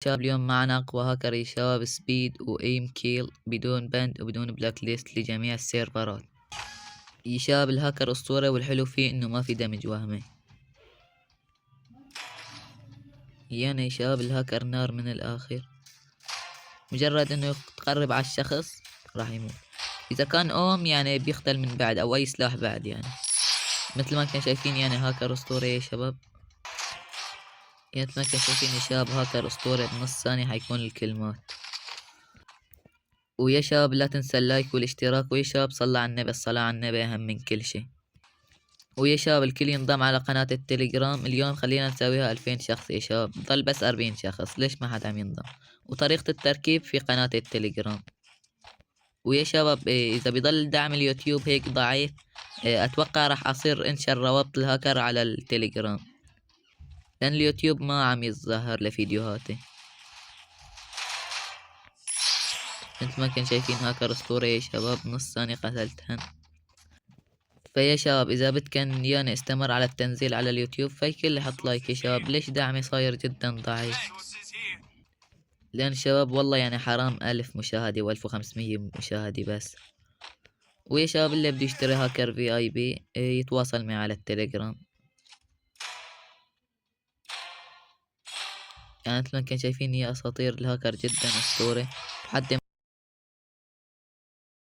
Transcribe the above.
شباب اليوم معنا أقوى هاكر يا شباب، سبيد وإيم كيل بدون بند وبدون بلاك ليست لجميع السيرفرات. يا شباب الهاكر أسطورة، والحلو فيه إنه ما في دمج وهمي. يعني يا شباب الهاكر نار من الآخر، مجرد إنه يتقرب على الشخص راح يموت. إذا كان أوم يعني بيختل من بعد، أو أي سلاح بعد، يعني مثل ما كان شايفين. يعني هاكر أسطورة يا شباب، يعني مثل ما كان شايفين يا شباب هاكر أسطورة، بنص ثانية حيكون الكل مات. ويا شباب لا تنسى اللايك والاشتراك، ويا شباب صلى على النبي، الصلاة على النبي أهم من كل شيء. ويا شباب الكل ينضم على قناة التليجرام. اليوم خلينا نسويها 2000 شخص يا شباب، ضل بس 40 شخص، ليش ما حد عم ينضم؟ وطريقة التركيب في قناة التليجرام. ويا شباب إذا بيضل دعم اليوتيوب هيك ضعيف، أتوقع راح أصير انشر روابط الهاكر على التليجرام، لأن اليوتيوب ما عم يظهر لفيديوهاتي. مثل ما كان شايفين هاكر أسطورة يا شباب، نص ثانية قتلتهن. فيا شباب إذا بدكن يعني استمر على التنزيل على اليوتيوب، فالكل يحط لايك يا شباب. ليش دعمي صاير جدا ضعيف؟ لأن شباب والله يعني حرام 1000 مشاهدة و1500 مشاهدة بس. ويا شباب اللي بده يشتري هاكر في اي بي يتواصل معي على التليجرام. يعني مثل ما كان شايفين هي أساطير الهاكر جدا أسطورة. حد